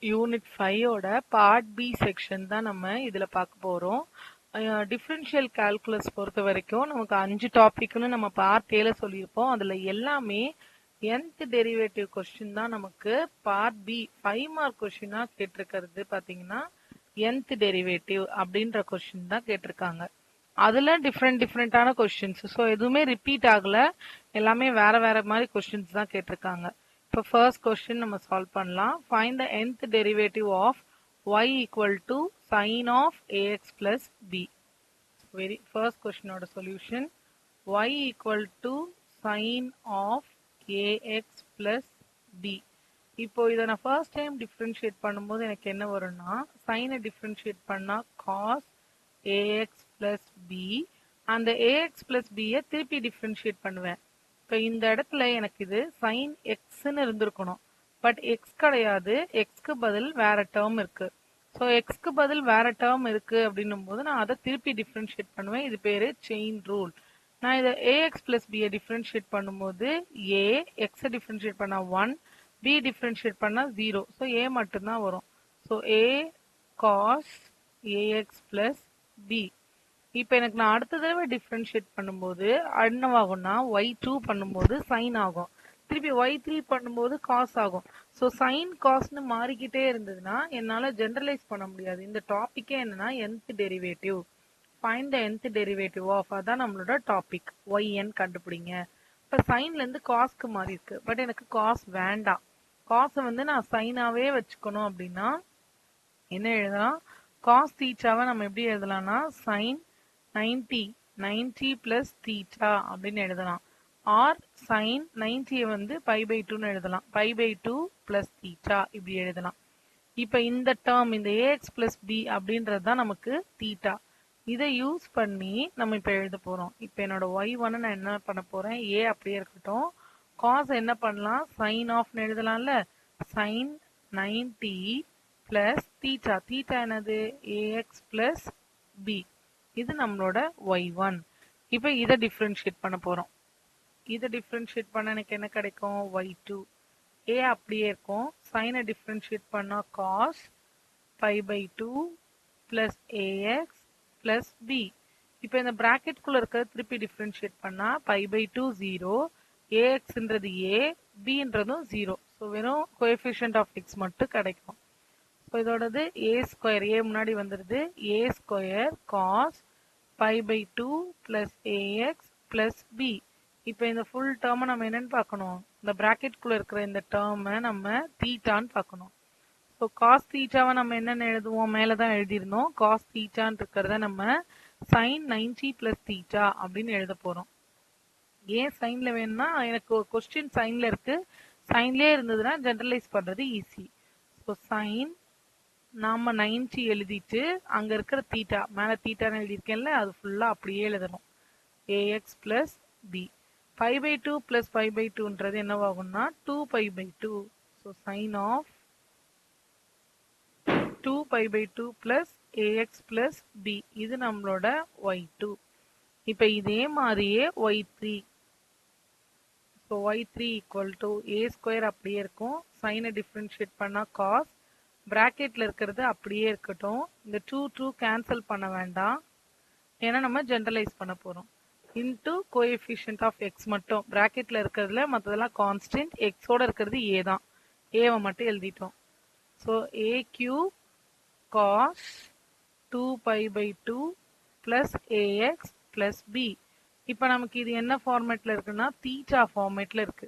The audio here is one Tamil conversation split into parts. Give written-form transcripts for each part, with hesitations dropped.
யூனிட் 5 ஓட பார்ட் பி செக்ஷன் தான் நம்ம இதுல பார்க்க போறோம். டிஃபரன்ஷியல் கால்குலஸ் பொறுத்த வரைக்கும் நமக்கு 5 டாபிக்னு நம்ம பார்ட் ஏல சொல்லியிருப்போம். அதுல எல்லாமே nth டெரிவேட்டிவ் கொஸ்டின் தான் நமக்கு பார்ட் பி 5 மார்க் கொஸ்டினா கேட்டிருக்கிறது. பாத்தீங்கன்னா nth டெரிவேட்டிவ் அப்படின்ற கொஸ்டின் தான் கேட்டிருக்காங்க. அதுல டிஃப்ரெண்டான கொஸ்டின்ஸ். ஸோ எதுவுமே ரிப்பீட் ஆகல, எல்லாமே வேற வேற மாதிரி கொஸ்டின்ஸ் தான் கேட்டிருக்காங்க. இப்போ ஃபர்ஸ்ட் கொஸ்டின் நம்ம சால்வ் பண்ணலாம். Find the nth derivative of y equal to sine of ax plus b. Very first கொஸ்டினோட solution y equal to sine of ax plus b. இப்போ இதை நான் ஃபர்ஸ்ட் டைம் டிஃப்ரென்ஷியேட் பண்ணும்போது எனக்கு என்ன வரும்னா, சைனை டிஃப்ரென்ஷியேட் பண்ணா காஸ் ax பிளஸ் b, அந்த ax பிளஸ் b திருப்பி டிஃப்ரென்ஷியேட் பண்ணுவேன். இப்போ இந்த இடத்துல எனக்கு இது சைன் எக்ஸ்ன்னு இருந்திருக்கணும், பட் எக்ஸ் கிடையாது, எக்ஸ்க்கு பதில் வேற டேர்ம் இருக்கு. ஸோ எக்ஸ்க்கு பதில் வேற டேர்ம் இருக்கு அப்படின்னும் போது நான் அதை திருப்பி டிஃப்ரென்ஷியேட் பண்ணுவேன். இது பேரு செயின் ரூல். நான் இதை ஏஎக்ஸ் பிளஸ் பியை டிஃப்ரென்ஷியேட் பண்ணும்போது ஏ எக்ஸை டிஃப்ரென்ஷியேட் பண்ணா 1, பி டிஃப்ரென்ஷியேட் பண்ணா 0. ஸோ ஏ மட்டும்தான் வரும். ஸோ ஏ காஸ் ஏஎக்ஸ் பிளஸ் பி. இப்போ எனக்கு நான் அடுத்த தடவை டிஃப்ரென்ஷியேட் பண்ணும்போது என்னவாகும்னா y2 பண்ணும்போது சைன் ஆகும், திருப்பி y3 பண்ணும்போது காஸ் ஆகும். ஸோ சைன் காஸ்ன்னு மாறிக்கிட்டே இருந்ததுன்னா என்னால் ஜென்ரலைஸ் பண்ண முடியாது. இந்த டாப்பிக்கே என்னன்னா nth derivative. Find the nth derivative of, அதான் நம்மளோட டாபிக். yn கண்டுபிடிங்க. இப்போ சைன்லேருந்து காஸ்க்கு மாறி இருக்கு, பட் எனக்கு காஸ் வேண்டாம். காசை வந்து நான் சைனாவே வச்சுக்கணும் அப்படின்னா என்ன எழுதலாம்? காஸ் தீட்டாவை நம்ம எப்படி எழுதலாம்னா சைன் 90 பிளஸ் தீட்டா அப்படின்னு எழுதலாம். ஆர் சைன் 90 வந்து π/2ன்னு எழுதலாம். π/2 பிளஸ் தீட்டா இப்படி எழுதலாம். இப்ப இந்த டேர்ம் இந்த ஏஎக்ஸ் பிளஸ் பி அப்படின்றது தான் நமக்கு தீட்டா. இதை யூஸ் பண்ணி நம்ம இப்ப எழுத போறோம். இப்ப என்னோட y1 நான் என்ன பண்ண போறேன், ஏ அப்படியே இருக்கட்டும். காஸ் என்ன பண்ணலாம், சைன் ஆஃப்னு எழுதலாம்ல. Sine 90 plus theta. தீட்டா என்னது, ஏஎக்ஸ் பிளஸ் பி. இது நம்மளோட y1. இப்போ இதை டிஃப்ரென்ஷியேட் பண்ண போறோம். இதை டிஃப்ரென்ஷியேட் பண்ண எனக்கு என்ன கிடைக்கும், y2. a அப்படியே இருக்கும். சைனை டிஃப்ரென்ஷியேட் பண்ணா cos π/2 plus ax plus b. இப்போ இந்த பிராக்கெட் குள்ள இருக்க திருப்பி டிஃப்ரென்ஷியேட் பண்ணா π/2 0, axன்றது a, bன்றதும் 0. ஸோ வெறும் கோஎஃபிஷியன்ட் ஆஃப் x மட்டும் கிடைக்கும். இப்போ இதோடது a ஸ்கொயர், a முன்னாடி வந்துடுது, a square cos π/2 plus ax plus b. இப்போ இந்த ஃபுல் டேர்மை நம்ம என்னன்னு பார்க்கணும், இந்த பிராக்கெட்குள்ள இருக்கிற இந்த டேர்மை நம்ம தீட்டான்னு பார்க்கணும். ஸோ காஸ் தீட்டாவை நம்ம என்னென்னு எழுதுவோம், மேலே தான் எழுதியிருந்தோம். காஸ் தீட்டான்னு இருக்கிறத நம்ம சைன் 90 பிளஸ் தீட்டா அப்படின்னு எழுத போகிறோம். ஏன் சைனில் வேணும்னா, எனக்கு கொஸ்டின் சைனில் இருக்கு, சைன்லேயே இருந்ததுன்னா ஜென்ரலைஸ் பண்ணுறது ஈஸி. ஸோ சைன் நாம 90 எழுதிட்டு அங்க இருக்கிற தீட்டா, மேல தீட்டான்னு எழுதியிருக்கேன்ல, அது ஃபுல்லா அப்படியே எழுதணும். A x plus b. π/2 பிளஸ் π/2ன்றது என்னவாகும்னா 2π/2. So sine of 2π/2 plus a x plus b. இது நம்மளோட y2. இப்ப இதே மாதிரியே y3. So y3 equal to a square அப்படியே இருக்கும். சைனை டிஃப்ரென்ஷியேட் பண்ணா காஸ், பிராக்கெட்ல இருக்கிறது அப்படியே இருக்கட்டும். இந்த 2 கேன்சல் பண்ண வேண்டாம், ஏன்னா நம்ம ஜென்ரலைஸ் பண்ண போறோம். இன்டு கோஎஃபிஷியன்ட் ஆஃப் எக்ஸ் மட்டும், பிராக்கெட்ல இருக்கிறதுல மற்றதெல்லாம் கான்ஸ்டன்ட், எக்ஸோட இருக்கிறது ஏ தான், ஏவை மட்டும் எழுதிட்டோம். So a cube cos 2π/2 plus a x plus b. இப்போ நமக்கு இது என்ன ஃபார்மேட்ல இருக்குன்னா தீட்டா ஃபார்மேட்ல இருக்கு.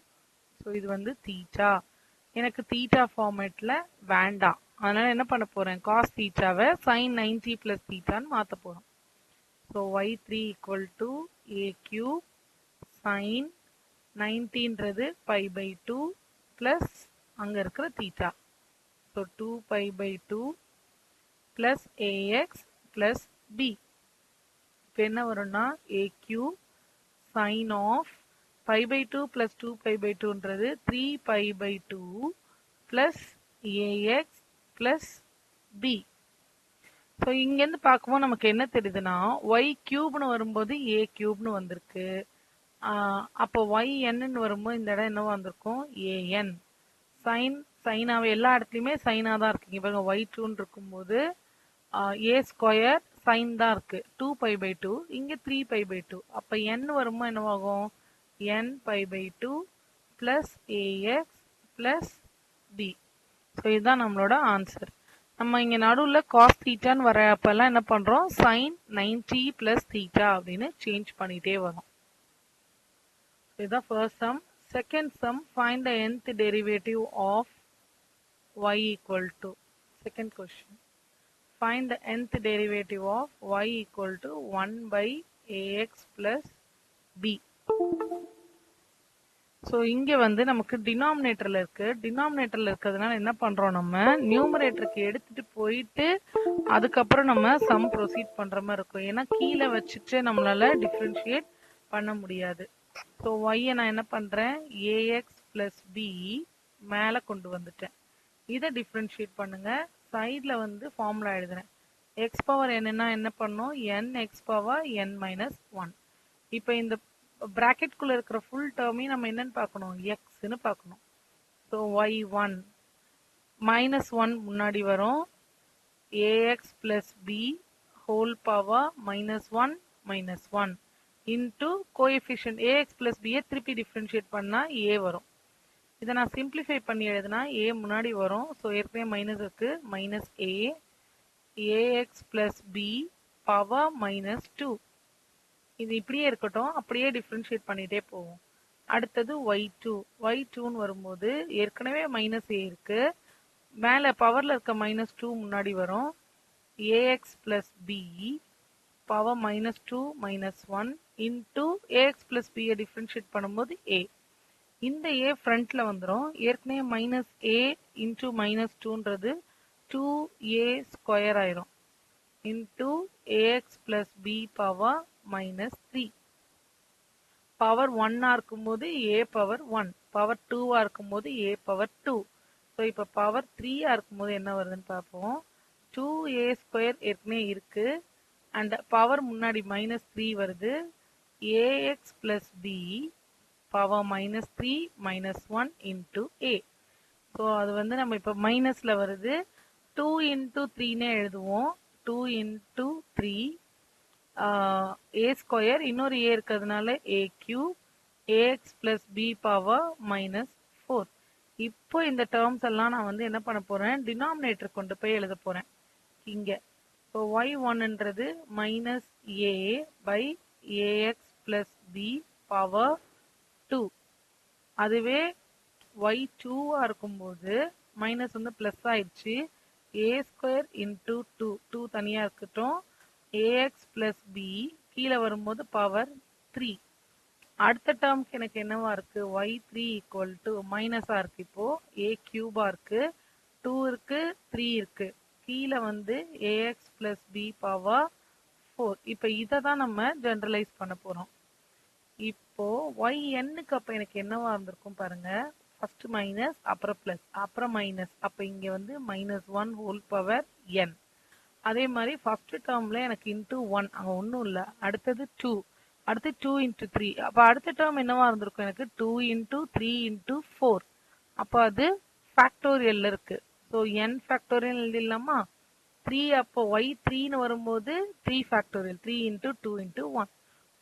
ஸோ இது வந்து தீட்டா. எனக்கு தீட்டா ஃபார்மேட்ல வேண்டாம், அதனால என்ன பண்ண போறேன், காஸ் தீட்டாவை சைன் 90 பிளஸ் தீட்டான்னு மாற்ற போறோம். So y3 equal to a cube sine 90ன்றது π/2 பிளஸ் அங்க இருக்கிற theta. So 2π/2 plus a x plus b. இப்போ என்ன வரும்னா a cube sine of π/2 plus 2π/2ன்றது 3π/2 plus a x plus b. So இங்கேருந்து பார்க்கும்போது நமக்கு என்ன தெரியுதுன்னா ஒய் கியூப்னு வரும்போது ஏ கியூப்னு வந்திருக்கு. அப்போ ஒய் என்னன்னு வரும்போது இந்த இடம் என்னவா வந்திருக்கும், ஏஎன். சைன் சைனாவே எல்லா இடத்துலையுமே சைனா தான் இருக்கு. இங்க பாருங்க y2ன்னு இருக்கும்போது a ஸ்கொயர் சைன் தான் இருக்கு 2π/2. இங்க 3π/2. அப்ப n வருமா என்னவாகும்? n π/2 plus ax plus b. So இதுதான் நம்மளோட ஆன்சர். நம்ம இங்க நடுவுல cos தீட்டான்னு வரப்பெல்லாம் என்ன பண்றோம்? sin 90 plus theta அப்படின்னு சேஞ்ச் பண்ணிட்டே வரோம். இதுதான் first sum. Second sum, find the nth derivative of y equal to. Second question. Find the nth derivative of y equal to 1 by ax plus b. So இங்க வந்து நமக்கு டினாமினேட்டர்ல இருக்கு. டினாமினேட்டர்ல இருக்கிறதுனால என்ன பண்றோம்? நம்ம நியூமரேட்டருக்கு எடுத்துட்டு போயிட்டு அதுக்கப்புறம் நம்ம சம் ப்ரொசீட் பண்ற மாதிரி இருக்கும். ஏன்னா கீழே வச்சுட்டு நம்மளால டிஃபரன்ஷியேட் பண்ண முடியாது. ஸோ ஒய்யை நான் என்ன பண்றேன்? ஏஎக்ஸ் பிளஸ் பி மேல கொண்டு வந்துட்டேன். இதை டிஃபரன்ஷியேட் பண்ணுங்க. சைட்ல வந்து ஃபார்முலா எழுதுறேன். எக்ஸ் பவர் என்னன்னா என்ன பண்ணும்? N X power n minus 1. இப்போ இந்த பிராக்கெட் குள்ள இருக்கிற ஃபுல் டேர்மையும் நம்ம என்னன்னு பார்க்கணும்? எக்ஸ்ன்னு பார்க்கணும். ஸோ y1 மைனஸ் 1 முன்னாடி வரும். ax plus b whole power minus 1 minus 1 into coefficient ax plus பியை திருப்பி டிஃபரன்ஷியேட் பண்ணா a வரும். இதை நான் சிம்பிளிஃபை பண்ணி எழுதுனா a முன்னாடி வரும். ஸோ ஏற்கனவே மைனஸ் இருக்கு. Minus a ax plus b power minus 2. இது இப்படியே இருக்கட்டும். அப்படியே டிஃபரன்ஷியேட் பண்ணிட்டே போவோம். அடுத்தது y2ன்னு வரும்போது ஏற்கனவே மைனஸ் a இருக்கு. மேல பவர்ல இருக்க மைனஸ் 2 முன்னாடி வரும். ax plus b power minus 2 minus 1 into ax plus b differentiate பண்ணும்போது a. இந்த a ஃப்ரண்ட்ல வந்துடும். ஏற்கனவே மைனஸ் a இன்டூ மைனஸ் 2ன்றது 2a ஸ்கொயர் ஆயிரும். Into ax plus b power minus 3. Power 1 இருக்கும்போது a பவர் 1, பவர் 2 இருக்கும்போது a பவர் 2. ஸோ இப்போ பவர் 3 இருக்கும்போது என்ன வருதுன்னு பார்ப்போம். 2a ஸ்கொயர் ஏற்கனவே இருக்கு. அண்ட் பவர் முன்னாடி மைனஸ் 3 வருது. ax plus b power minus 3 minus 1 into a. So அது வந்து நம்ம இப்போ மைனஸ்ல வருது. 2 இன்டூ 3னே எழுதுவோம். 2 இன்டூ 3 a ஸ்கொயர், இன்னொரு a இருக்கிறதுனால a cube, ax plus b power minus 4. இப்போ இந்த டேர்ம்ஸ் எல்லாம் நான் வந்து என்ன பண்ண போறேன்? டினாமினேட்டர் கொண்டு போய் எழுத போறேன் இங்க. ஸோ y1ன்றது minus a by ax plus b power 2. அதுவே y2 இருக்கும்போது மைனஸ் வந்து பிளஸ் ஆயிடுச்சு. a ஸ்கொயர் இன்டூ 2 தனியா இருக்கட்டும். ax பிளஸ் b கீழே வரும்போது பவர் 3. அடுத்த டேர்ம்க்கு எனக்கு என்னவா இருக்கு? y3 ஈக்குவல் டு மைனஸா இருக்கு. இப்போ a கியூபா இருக்கு, 2 இருக்கு, 3 இருக்கு. கீழே வந்து ax பிளஸ் b பவர் 4. இப்போ இதை தான் நம்ம ஜெனரலைஸ் பண்ண போறோம். இப்போ yn-க்கு அப்ப எனக்கு என்னவா இருந்திருக்கும் பாருங்க. ஃபர்ஸ்ட் மைனஸ், அப்புறம் பிளஸ், அப்புறம் மைனஸ். அப்ப இங்க வந்து மைனஸ் 1 ஹோல் பவர் n. அதே மாதிரி ஃபர்ஸ்ட் டேர்ம்ல எனக்கு இன்டூ 1 அங்க ஒன்றும் இல்லை. அடுத்தது 2, அடுத்து 2 இன்டூ 3. அப்போ அடுத்த டேர்ம் என்னவா இருந்திருக்கும்? எனக்கு 2 இன்டூ 3 இன்டூ 4. அப்போ அது ஃபேக்டோரியல் இருக்கு. So n factorial எழுதிடலாமா? 3 அப்போ y3ன்னு வரும்போது 3 ஃபேக்டோரியல், 3 இன்டூ 2 இன்டூ 1.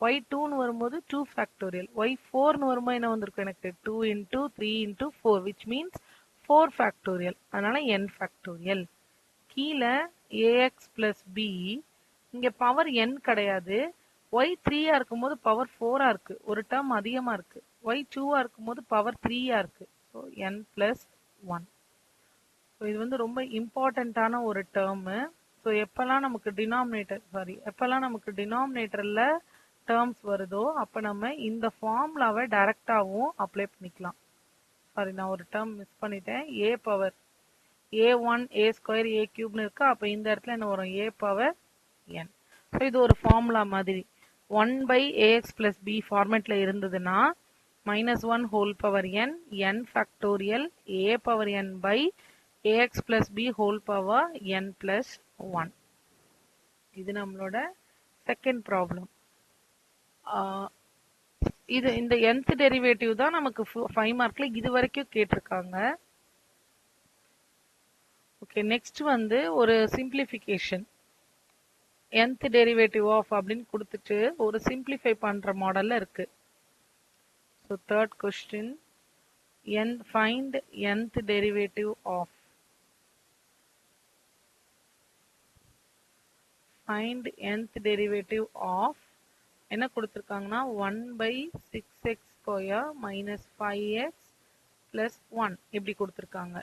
y2ன்னு வரும்போது 2 ஃபேக்டோரியல். y4ன்னு வரும்போது என்ன வந்திருக்கும்? எனக்கு 2 into 3 into 4 which means 4 factorial. அதனால n ஃபேக்டோரியல். கீழே ax பிளஸ் b, இங்க பவர் n கிடையாது. y3 இருக்கும்போது பவர் 4 இருக்கு, ஒரு டேர்ம் அதிகமா இருக்கு. y2 இருக்கும்போது பவர் 3 இருக்கு. So n plus 1. ஸோ இது வந்து ரொம்ப இம்பார்ட்டண்ட்டான ஒரு டேர்மு. ஸோ எப்பெல்லாம் நமக்கு டினாமினேட்டர்ல டேர்ம்ஸ் வருதோ அப்ப நம்ம இந்த ஃபார்முலாவை டைரக்டாவும் அப்ளை பண்ணிக்கலாம். சாரி, நான் ஒரு டேர்ம் மிஸ் பண்ணிட்டேன். a power a1 a square a கியூப்னு இருக்கு. அப்ப இந்த இடத்துல என்ன வரும்? a power n. ஸோ இது ஒரு ஃபார்முலா மாதிரி. 1 பை ax பிளஸ் b ஃபார்மேட்ல இருந்ததுன்னா minus 1 whole power n, n factorial a power n by ax plus b whole power n plus 1. இது நம்மளோட செகண்ட் ப்ராப்ளம். இது இந்த nth டெரிவேட்டிவ் தான் நமக்கு 5 மார்க்ல இது வரைக்கும் கேட்டிருக்காங்க. ஓகே, நெக்ஸ்ட் வந்து ஒரு சிம்பிளிஃபிகேஷன். nth டெரிவேட்டிவ் ஆஃப் அப்படின்னு கொடுத்துட்டு ஒரு சிம்பிளிஃபை பண்ற மாடல்ல இருக்கு. So third question, find nth derivative of. Find nth derivative of என்ன கொடுத்திருக்காங்கன்னா 1/6x square minus 5x plus 1 இப்படி கொடுத்திருக்காங்க.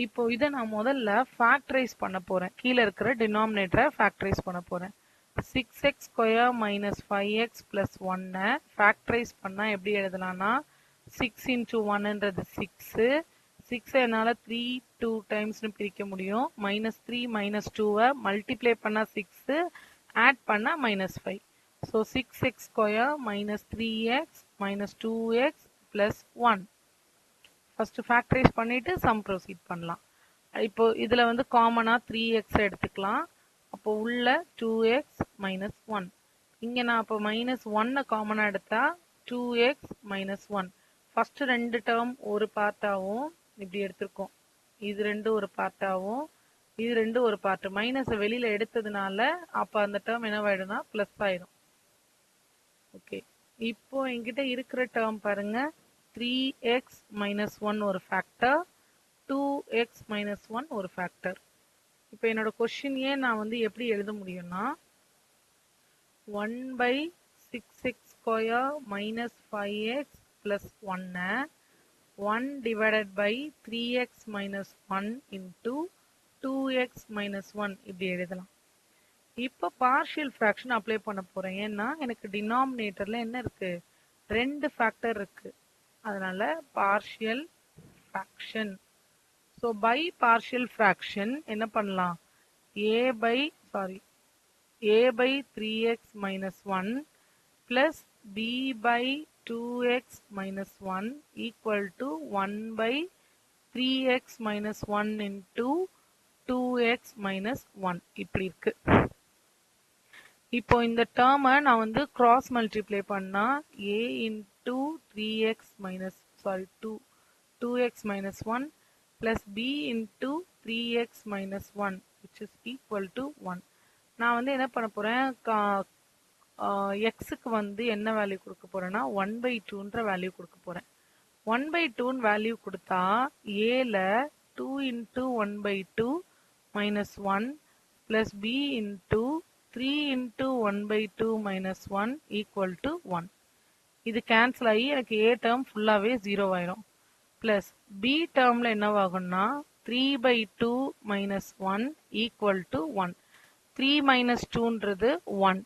இப்போ இதை நான் முதல்ல ஃபேக்டரைஸ் பண்ண போறேன். கீழே இருக்கிற டினாமினேட்டரை ஃபேக்டரைஸ் பண்ண போறேன். 6x square minus 5x plus 1 factorise பண்ணா எப்படி எழுதலாம்னா 6 into 1ன்றது 6, 6 என்னால 3 2 டைம்ஸ்னு பிரிக்க முடியும். -3 -2 மல்டிப்ளை பண்ணா 6, ஆட் பண்ணா -5. So 6x square minus 3x minus 2x plus 1. First factorise பண்ணிட்டு சம் ப்ரொசீட் பண்ணலாம். இப்போ இதுல வந்து காமனா 3x எடுத்துக்கலாம். அப்போ உள்ள 2x minus 1. இங்க நான் அப்போ -1 காமனா எடுத்தா 2x minus 1. ஃபர்ஸ்ட் ரெண்டு டேர்ம் ஒரு பார்ட்டாவும் இப்படி எடுத்திருக்கோம். இது ரெண்டு ஒரு பார்ட்டாவும் இது ரெண்டு ஒரு பார்ட். மைனஸ் வெளியில எடுத்ததுனால அப்ப அந்த டேர்ம் என்னவாயிடும்னா பிளஸ் ஆயிடும். ஓகே, இப்போ என்கிட்ட இருக்கிற டேர்ம் பாருங்க, 3x minus 1 ஒரு ஃபேக்டர், 2x minus 1 ஒரு ஃபேக்டர். இப்போ என்னோட கொஸ்டினையே நான் வந்து எப்படி எழுத முடியும்னா 1/6x square minus 5x plus 1 1 divided by 3x minus 1 into 2x minus 1 இப்படி எழுதலாம். இப்போ பார்ஷியல் ஃபிராக்ஷன் அப்ளை பண்ண போறேன். ஏன்னா எனக்கு டினாமினேட்டர்ல என்ன இருக்கு, ரெண்டு ஃபேக்டர் இருக்கு. அதனால partial fraction. So by partial fraction என்ன பண்ணலாம், a by 3x minus 1 plus b by 2x minus 1 equal to 1 by 3x minus 1 into 2x minus 1 இப்படி இருக்கு. இப்போ இந்த டேர்மை நான் வந்து கிராஸ் மல்டிப்ளை பண்ணா a into 3x minus 2x minus 1 plus b into 3x minus 1 which is equal to 1. நான் வந்து என்ன பண்ண போறேன், xக்கு வந்து என்ன வேல்யூ கொடுக்க போறேன்னா 1/2ன்ற வேல்யூ கொடுக்க போறேன். 1/2 வேல்யூ கொடுத்தா aல 2 into 1/2 minus 1 plus b into 3 into 1/2 minus 1 equal to 1. இது கேன்சல் ஆகி எனக்கு a டேர்ம் ஃபுல்லாவே 0 ஆயிரும். Plus b டேர்ம்ல என்னவாகும்னா 3/2 minus 1 equal to 1. 3 minus 2ன்றது 1.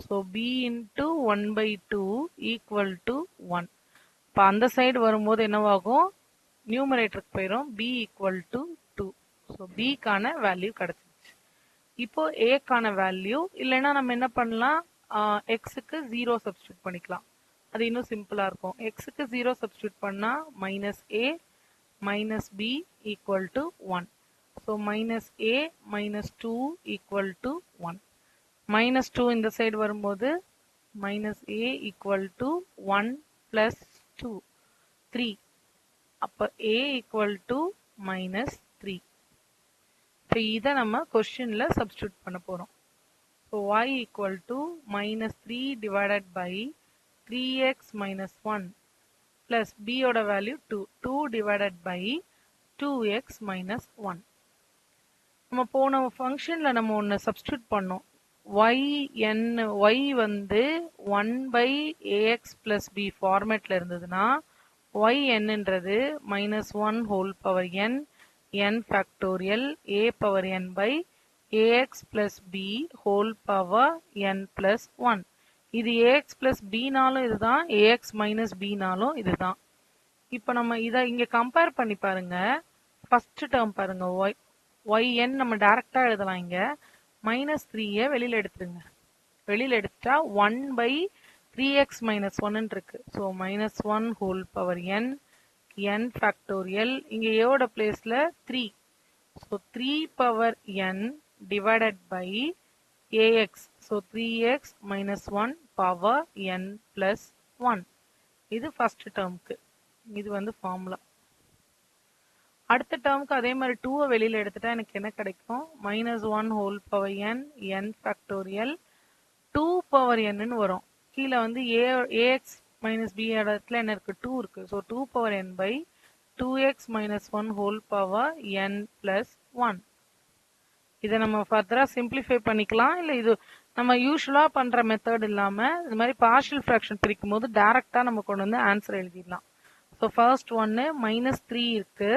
So b into 1/2 equal to 1. இப்போ அந்த சைடு வரும்போது என்னவாகும், நியூமரேட்டருக்கு போயிடும், b equal to 2. ஸோ bக்கான வேல்யூ கிடைச்சிருச்சு. இப்போ aக்கான வேல்யூ இல்லைன்னா நம்ம என்ன பண்ணலாம், xக்கு 0 சப்ஸ்டியூட் பண்ணிக்கலாம். அது இன்னும் சிம்பிளா இருக்கும். xக்கு 0 சப்ஸ்டியூட் பண்ணா -a minus b equal to 1. So -a minus 2 equal to 1. -2 இந்த சைடு வரும்போது -a equal to 1 plus 2 3. அப்ப a equal to -3. இப்போ இதை நம்ம கொஸ்டின்ல சப்ஸ்டியூட் பண்ண போறோம். So y equal to -3 divided by 3x minus 1 plus b ஓட value 2 divided by 2x minus 1. நம்ம போன ஃபங்க்ஷன்ல நம்ம ஒன்று சப்ஸ்டியூட் பண்ணோம். y வந்து 1/ax plus b ஃபார்மேட்ல இருந்ததுன்னாynன்றது -1 whole power n n factorial a power n by ax plus b whole power n plus 1. இது ax plus b நாலும் இதுதான், ax minus b நாலும் இதுதான். இப்போ நம்ம இதை இங்க கம்பேர் பண்ணி பாருங்க. ஃபர்ஸ்ட் டேர்ம் பாருங்க, yn நம்ம டைரக்டா எழுதலாம். இங்க -3 வெளியில எடுத்துருங்க. வெளியில எடுத்துட்டா 1/3x minus 1 இருக்கு. So -1 whole power n n factorial, இங்க a ஓட பிளேஸ்ல 3. So 3 power n divided by ax. So 3x minus 1 power n plus 1. இது ஃபர்ஸ்ட் டேர்முக்கு. இது வந்து ஃபார்முலா. அடுத்த டேர்முக்கு அதே மாதிரி 2 வெளியில எடுத்துட்டா எனக்கு என்ன கிடைக்கும்? -1 whole power n n factorial 2 power n வரும். கீழே வந்து ax மைனஸ் b இடத்துல என்ன இருக்கு? 2 இருக்கு. So 2 power n by 2x minus 1 whole power n plus 1. இதை நம்ம ஃபர்தரா சிம்பிளிஃபை பண்ணிக்கலாம். இல்லை இது நம்ம யூஸ்வலா பண்ற மெத்தட் இல்லாம இந்த மாதிரி பார்ஷியல் ஃபிராக்ஷன் பிரிக்கும் போது டைரக்டா நம்ம கொண்டு வந்து ஆன்சர் எழுதிடலாம். ஸோ ஃபர்ஸ்ட் ஒன்னு -3 இருக்கு.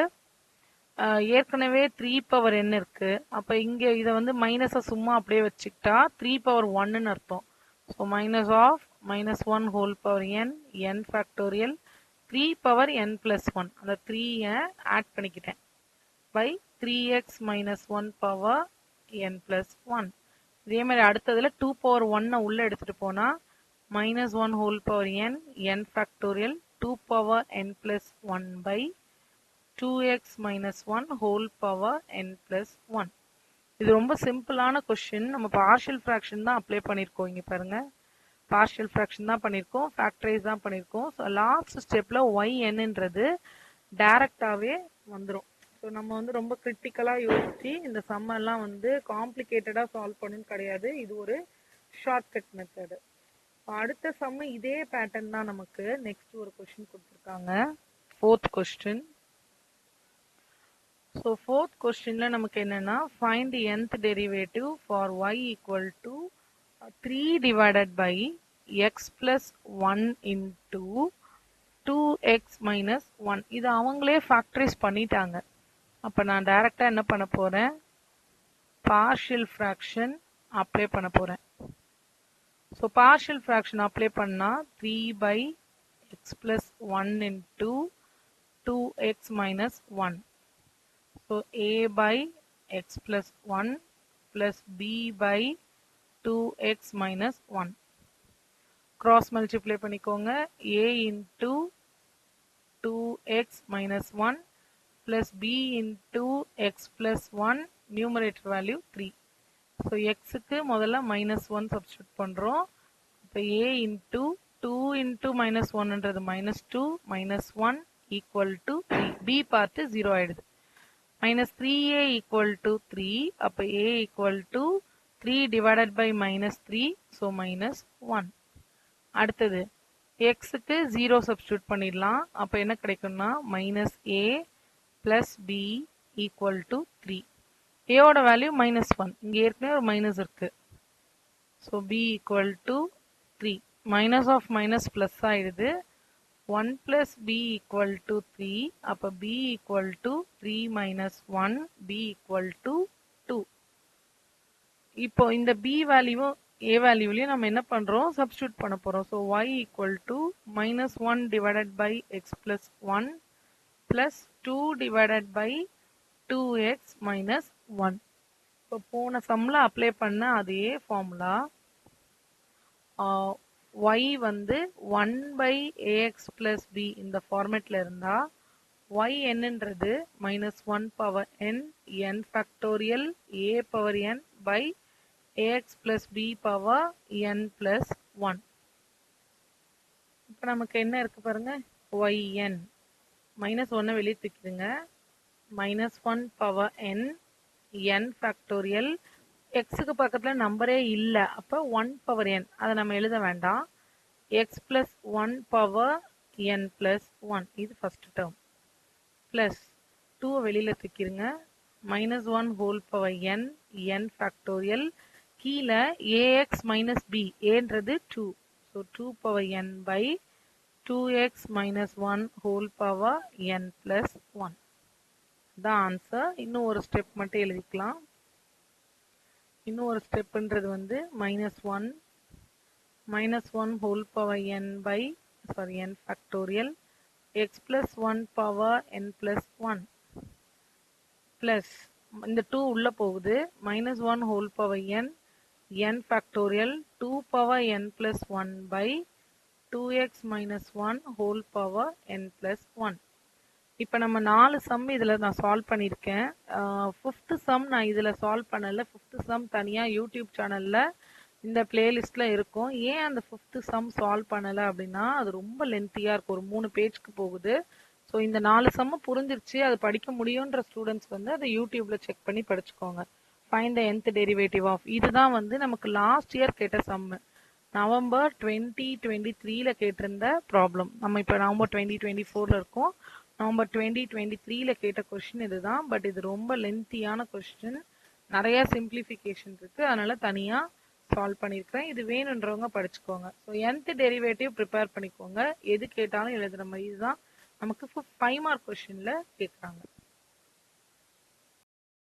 ஏற்கனவே 3 பவர் n இருக்கு. அப்ப இங்க இதை வந்து மைனஸை சும்மா அப்படியே வச்சுக்கிட்டா 3 பவர் 1ன்னு அர்த்தம். So -1 whole power n n factorial 3 power n plus 1 அந்த 3 ஆட் பண்ணிக்கிட்டேன் by 3x minus 1 power n plus 1. இதே மாதிரி அடுத்ததுல 2 பவர் 1 உள்ள எடுத்துட்டு போனா -1 whole power n n factorial 2 power n plus 1 by 2x minus 1 whole power n plus 1. இது ரொம்ப சிம்பிளான கொஸ்டின். நம்ம பார்ஷியல் ஃபிராக்ஷன் தான் அப்ளை பண்ணியிருக்கோம். இங்க பாருங்க, பார்ஷியல் ஃபிராக்ஷன் தான் பண்ணியிருக்கோம், ஃபேக்டரைஸ் தான் பண்ணியிருக்கோம். ஸோ லாஸ்ட் ஸ்டெப்ல ynன்றது டைரக்டாவே வந்துடும். ஸோ நம்ம வந்து ரொம்ப கிரிட்டிக்கலா யோசிச்சு இந்த சம் எல்லாம் வந்து காம்ப்ளிகேட்டடா சால்வ் பண்ணணும்னு கிடையாது. இது ஒரு ஷார்ட்கட் மெத்தடு. அடுத்த சம் இதே பேட்டர்ன் தான். நமக்கு நெக்ஸ்ட் ஒரு கொஸ்டின் கொடுத்துருக்காங்க, 4th கொஸ்டின். ஸோ 4th கொஸ்டின்ல நமக்கு என்னன்னா, find the nth derivative for y equal to 3 divided by x plus 1 into 2x minus 1. இது அவங்களே ஃபேக்டரைஸ் பண்ணிட்டாங்க. அப்ப நான் டைரக்டா என்ன பண்ண போறேன்? பார்ஷியல் ஃபிராக்ஷன் அப்ளை பண்ண போறேன். ஸோ பார்ஷியல் ஃபிராக்ஷன் அப்ளை பண்ணா 3 by x plus 1 into 2x minus 1. So a by x plus 1 plus b by 2x minus 1. Cross multiply பண்ணிக்கோங்க. a into 2x minus 1 plus b into x plus 1 numerator value 3. So x க்கு முதல்ல minus 1 substitute பண்றோம். இப்போ a into 2 into minus 1ன்றது minus 2 minus 1 equal to 3. b பார்த்து 0 ஆயிடுது. minus 3a equal to 3. அப்ப a equal to 3 divided by minus 3. So minus 1. அடுத்தது x க்கு 0 substitute பண்ணிடலாம். அப்ப என்ன கிடைக்கும்னா minus a plus b equal to 3. a ஓட வேல்யூ minus 1. இங்க ஏற்கனவே ஒரு மைனஸ் இருக்கு. So b equal to 3. minus of minus plus ஆயிடுது. 1 plus b equal to 3. அப்ப b equal to 3 minus 1. b equal to 2. இப்போ இந்த b வேல்யூ a வேல்யூலயும் நம்ம என்ன பண்றோம்? சப்ஸ்டிட்யூட் பண்ண போறோம். So y equal to minus 1 divided by x plus 1 plus 2 divided by 2x minus 1. இப்போ போன சம்ல அப்ளை பண்ண அதே ஃபார்முலா y வந்து 1 by ax plus b இந்த ஃபார்மேட்ல இருந்தா y என்னன்றது minus 1 power n n factorial a power n by ax plus b power n plus 1. இப்போ நமக்கு என்ன இருக்கு பாருங்க, yn minus 1 வெளியே தூக்கிடுங்க. minus 1 power n n factorial எக்ஸுக்கு பக்கத்துல நம்பரே இல்ல, அப்ப 1 பவர் n அதை நம்ம எழுத வேண்டாம். x plus 1 power n plus 1 இது ஃபர்ஸ்ட் டேர்ம் பிளஸ் 2 வெளியில தூக்கிடுங்க. minus 1 whole power n n factorial கீழே ax minus b ஏன்றது 2. So 2 power n by 2x minus 1 whole power n plus 1 தான் ஆன்சர். இன்னும் ஒரு ஸ்டெப் மட்டும் எழுதிக்கலாம். இன்னும் ஒரு ஸ்டெப்ன்றது வந்து minus 1 whole power n by n factorial x plus 1 power n plus 1 plus இந்த 2 உள்ள போகுது minus 1 whole power n n factorial 2 power n plus 1 by 2x minus 1 whole power n plus 1. இப்போ நம்ம 4 சம் இதுல நான் சால்வ் பண்ணியிருக்கேன். 5th சம் நான் இதுல சால்வ் பண்ணல. 5th சம் தனியா யூடியூப் சேனல்ல இந்த பிளேலிஸ்ட்ல இருக்கும். ஏன் அந்த 5th சம் சால்வ் பண்ணல அப்படின்னா அது ரொம்ப லென்த்தியா இருக்கும், ஒரு 3 பேஜ்க்கு போகுது. ஸோ ஸோ இந்த 4 சம்மு புரிஞ்சிருச்சு, அது படிக்க முடியுன்ற ஸ்டூடெண்ட்ஸ் வந்து அதை யூடியூப்ல செக் பண்ணி படிச்சுக்கோங்க. Find the nth derivative of, இதுதான் வந்து நமக்கு லாஸ்ட் இயர் கேட்ட சம்மு. நவம்பர் 2023ல கேட்டிருந்த ப்ராப்ளம். நம்ம இப்போ நவம்பர் 2024ல இருக்கோம். நவம்பர் 2023ல கேட்ட கொஸ்டின் இதுதான். பட் இது ரொம்ப லென்த்தியான கொஸ்டின், நிறைய சிம்பிளிஃபிகேஷன் இருக்கு, அதனால தனியா சால்வ் பண்ணியிருக்கிறேன். இது வேணுன்றவங்க படிச்சுக்கோங்க. ஸோ nth டெரிவேட்டிவ் ப்ரிப்பேர் பண்ணிக்கோங்க. எது கேட்டாலும் எழுதுற மாதிரி தான் நமக்கு 5 மார்க் கொஸ்டின்ல கேட்குறாங்க.